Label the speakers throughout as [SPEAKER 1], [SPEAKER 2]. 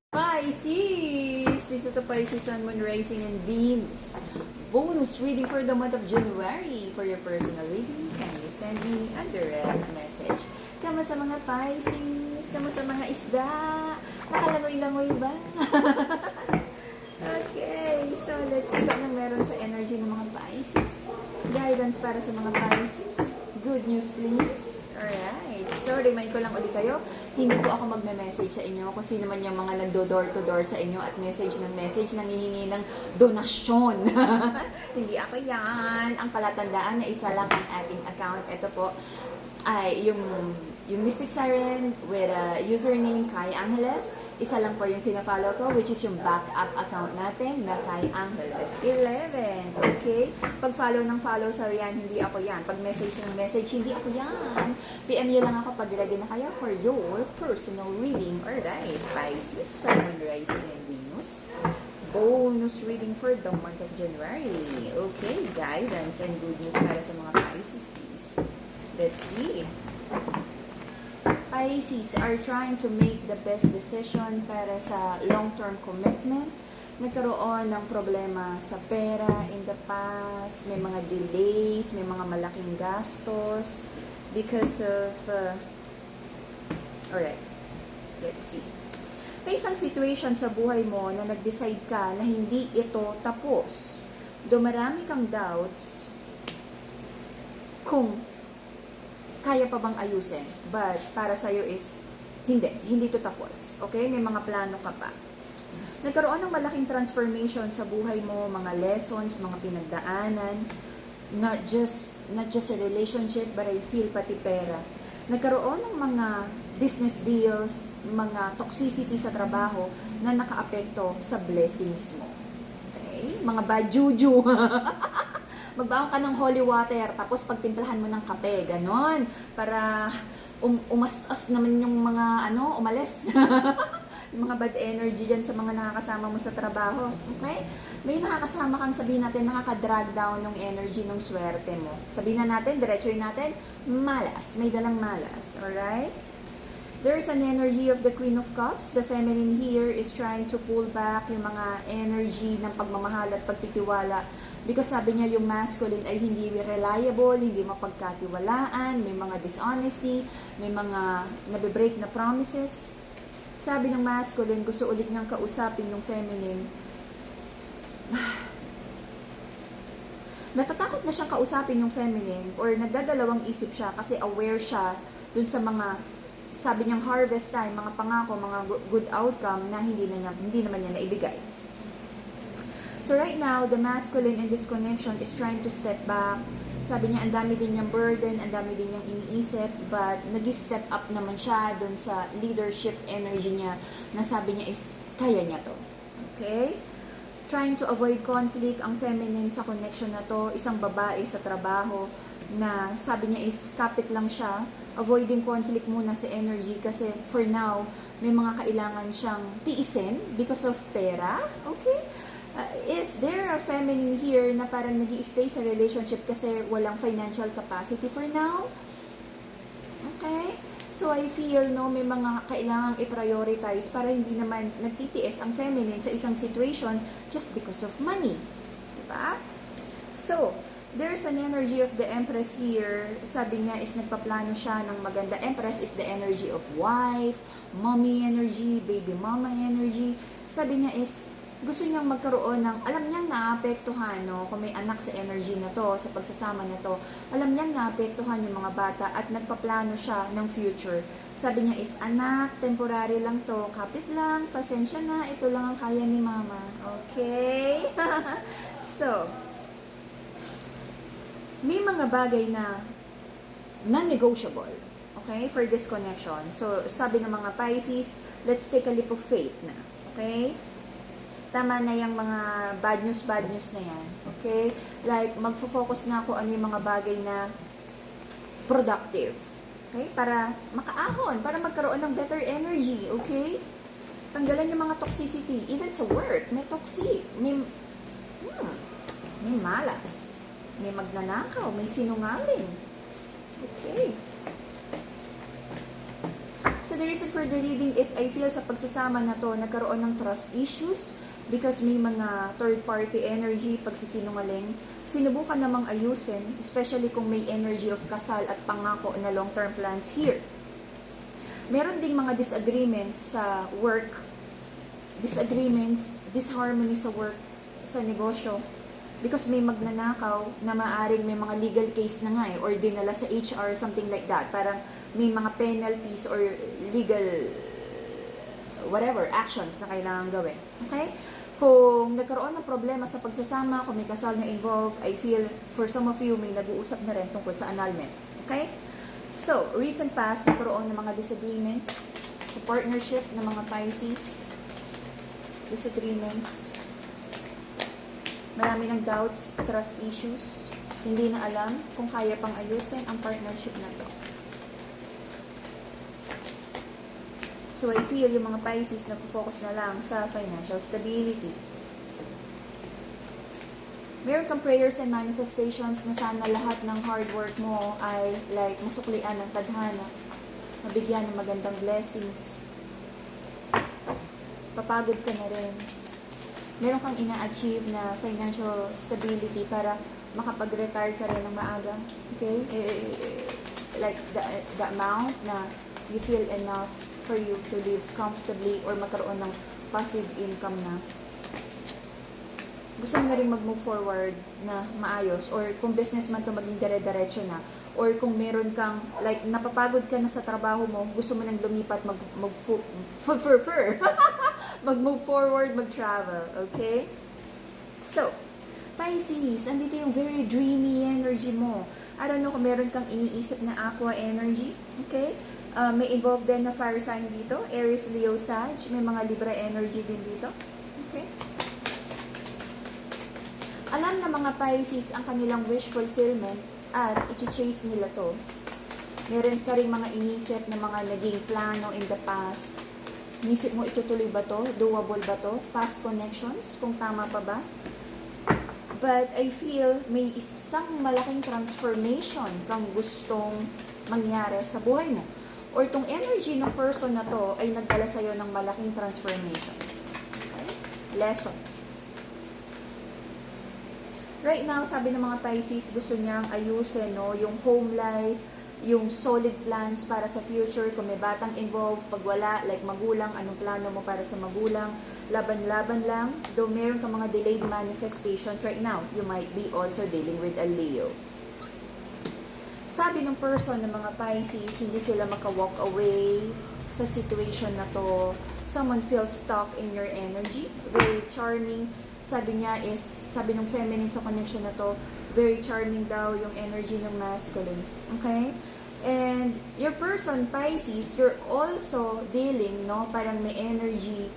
[SPEAKER 1] Pisces! This is a Pisces Sun, Moon, Rising, and Venus. Bonus reading for the month of January. For your personal reading, kindly send me a direct message. Kamusta mga Pisces? Kamusta mga isda? Nakalangoy-langoy ba? Okay, so let's see kung anong meron sa energy ng mga Pisces. Guidance para sa mga Pisces. Good news, please. Alright. So, remind ko lang ulit kayo, hindi po ako magme-message sa inyo kung sino man yung mga nagdo-door-to-door sa inyo at message nangihingi ng donasyon. Hindi ako yan. Ang palatandaan na isa lang ang ating account. Ito po ay yung Mystic Siren with username Kai Angeles. Isa lang po yung pina-follow ko, which is yung backup account natin na Kai Angeles 11. Okay? Pag follow ng follow sa yan, hindi ako yan. Pag message ng message, hindi ako yan. PM nyo lang ako pag ready na kayo for your personal reading. Alright, Pisces, Sun, Moon, Rising, and Venus. Bonus reading for the month of January. Okay, guidance and good news para sa mga Pisces, please. Let's see. Pisces are trying to make the best decision para sa long-term commitment. Nagkaroon ng problema sa pera in the past, may mga delays, may mga malaking gastos because of alright, let's see. May isang situation sa buhay mo na nag-decide ka na hindi ito tapos. Dumarami kang doubts kung kaya pa bang ayusin, but para sa'yo is hindi to tapos. Okay? May mga plano ka pa. Nagkaroon ng malaking transformation sa buhay mo, mga lessons, mga pinagdaanan, not just a relationship, but I feel pati pera. Nagkaroon ng mga business deals, mga toxicity sa trabaho na nakaapekto sa blessings mo. Okay? Mga bad juju. Magbaon ka ng holy water, tapos pagtimplahan mo ng kape, ganon. Para umasas naman yung mga, umalis. Yung mga bad energy dyan sa mga nakakasama mo sa trabaho. Okay? May nakakasama kang sabihin natin, nakaka-drag down ng energy ng swerte mo. Sabihin na natin, diretsoy natin, malas. May dalang malas. Alright? There's an energy of the Queen of Cups. The feminine here is trying to pull back yung mga energy ng pagmamahal at pagtitiwala. Because sabi niya yung masculine ay hindi reliable, hindi mapagkatiwalaan, may mga dishonesty, may mga nabibreak na promises. Sabi ng masculine, gusto ulit niyang kausapin yung feminine. Natatakot na siyang kausapin yung feminine or nagdadalawang isip siya kasi aware siya dun sa mga sabi niyang harvest time, mga pangako, mga good outcome na hindi naman niya naibigay. So right now, the masculine in this connection is trying to step back. Sabi niya, ang dami din niyang burden, ang dami din niyang iniisip, but nag-step up naman siya dun sa leadership energy niya na sabi niya is, kaya niya to. Okay? Trying to avoid conflict, ang feminine sa connection na to, isang babae sa trabaho na sabi niya is, kapit lang siya, avoiding conflict muna sa energy kasi for now, may mga kailangan siyang tiisin because of pera. Okay? Is there a feminine here na parang nag-i-stay sa relationship kasi walang financial capacity for now? Okay? So I feel, may mga kailangang i-prioritize para hindi naman nagtitiis ang feminine sa isang situation just because of money. Diba? So, there's an energy of the Empress here. Sabi niya is nagpaplano siya ng maganda. Empress is the energy of wife, mommy energy, baby mama energy. Sabi niya is gusto niyang magkaroon ng, alam niyang naapektuhan, kung may anak sa energy na to, sa pagsasama na to, alam niyang naapektuhan yung mga bata at nagpaplano siya ng future. Sabi niya is, anak, temporary lang to, kapit lang, pasensya na, ito lang ang kaya ni mama. Okay? So, may mga bagay na non-negotiable, okay, for this connection. So, sabi ng mga Pisces, let's take a leap of faith na, okay? Tama na yung mga bad news na yan. Okay? Like, magfo-focus na ako ano yung mga bagay na productive. Okay? Para makaahon, para magkaroon ng better energy. Okay? Tanggalan yung mga toxicity. Even sa work, may toxic. May malas. May magnanakaw. May sinungaling. Okay? So the reason for the reading is I feel sa pagsasama na to, nagkaroon ng trust issues because may mga third-party energy, pagsisinungaling. Sinubukan namang ayusin, especially kung may energy of kasal at pangako na long-term plans here. Meron ding mga disagreements sa work, disharmony sa work, sa negosyo. Because may magnanakaw na maaring may mga legal case na nga or dinala sa HR, something like that. Parang may mga penalties or legal whatever, actions na kailangan gawin. Okay? Kung nagkaroon ng problema sa pagsasama, kung may kasal na involved, I feel for some of you may nag-uusap na rin tungkol sa annulment. Okay? So, recent past, nagkaroon ng mga disagreements sa partnership ng mga Pisces. Disagreements. Marami ng doubts, trust issues. Hindi na alam kung kaya pang ayusin ang partnership na to. So I feel yung mga Pisces nag-focus na lang sa financial stability. Meron kang prayers and manifestations na sana lahat ng hard work mo ay like masuklian ng tadhana, mabigyan ng magandang blessings. Papagod ka na rin. Meron kang ina-achieve na financial stability para makapag-retire ka rin ng maaga. Okay? Like the amount na you feel enough for you to live comfortably or magkaroon ng passive income na. Gusto mo na rin mag-move forward na maayos or kung business man to maging dire-diretso na or kung meron kang like napapagod ka na sa trabaho mo, gusto mo nang lumipat mag-move forward, mag-travel, okay? So, Pisces, andito yung very dreamy energy mo. I don't know kung meron kang iniisip na aqua energy, okay? May involved din na fire sign dito, Aries, Leo, Sag, may mga Libra energy din dito, okay? Alam na mga Pisces ang kanilang wish fulfillment at i-chase nila to. Meron ka rin mga inisip na mga naging plano in the past. Inisip mo itutuloy ba to? Doable ba to? Past connections? Kung tama pa ba? But I feel may isang malaking transformation kang gustong mangyari sa buhay mo. Or itong energy ng person na to ay nagdala sa'yo ng malaking transformation. Okay? Lesson. Right now, sabi ng mga Pisces, gusto niyang ayusin yung home life, yung solid plans para sa future, kung may batang involved, pag wala, like magulang, anong plano mo para sa magulang, laban-laban lang. Though meron ka mga delayed manifestations right now, you might be also dealing with a Leo. Sabi ng person ng mga Pisces, hindi sila maka-walk away sa situation na to. Someone feels stuck in your energy, very charming. Sabi niya is, sabi ng feminine sa connection na to, very charming daw yung energy ng masculine. Okay? And your person, Pisces, you're also dealing, parang may energy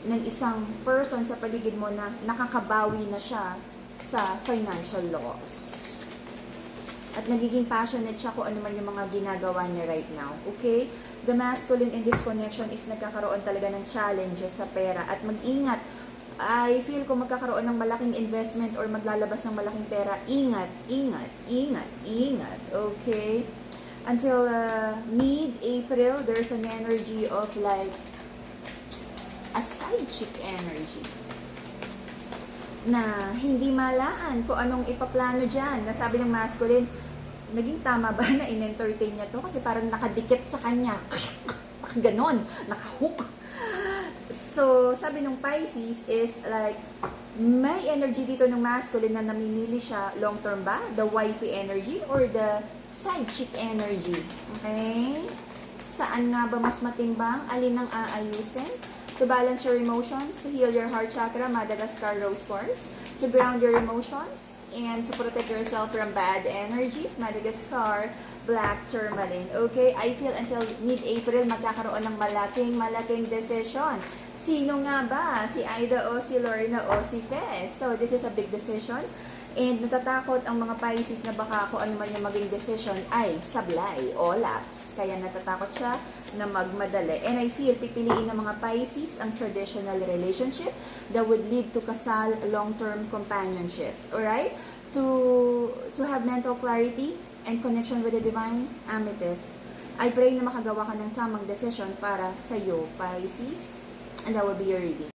[SPEAKER 1] ng isang person sa paligid mo na nakakabawi na siya sa financial loss. At nagiging passionate siya kung ano man yung mga ginagawa niya right now. Okay? The masculine in this connection is nagkakaroon talaga ng challenges sa pera. At mag-ingat. I feel kung magkakaroon ng malaking investment or maglalabas ng malaking pera, ingat, ingat, ingat, ingat. Okay? Until mid-April, there's an energy of like a side chick energy na hindi malaan kung anong ipaplano dyan. Nasabi ng masculine, naging tama ba na in-entertain niya to? Kasi parang nakadikit sa kanya. Ganon, nakahook. So, sabi ng Pisces is like, may energy dito ng masculine na namimili siya long-term ba? The wifey energy or the side chick energy? Okay? Saan nga ba mas matimbang? Alin ang aayusin? To balance your emotions, to heal your heart chakra, Madagascar Rose Quartz, to ground your emotions, and to protect yourself from bad energies, Madagascar Black Tourmaline. Okay? I feel until mid-April magkakaroon ng malaking decision. Sino nga ba? Si Aida o si Lorna o si Fez? So, this is a big decision. And natatakot ang mga Pisces na baka kung ano man yung maging decision ay sablay o lapse. Kaya natatakot siya na magmadali. And I feel pipiliin ng mga Pisces ang traditional relationship that would lead to kasal, long-term companionship. Alright? To have mental clarity and connection with the divine, amethyst. I pray na makagawa ka ng tamang decision para sa'yo, Pisces. And that will be your reading.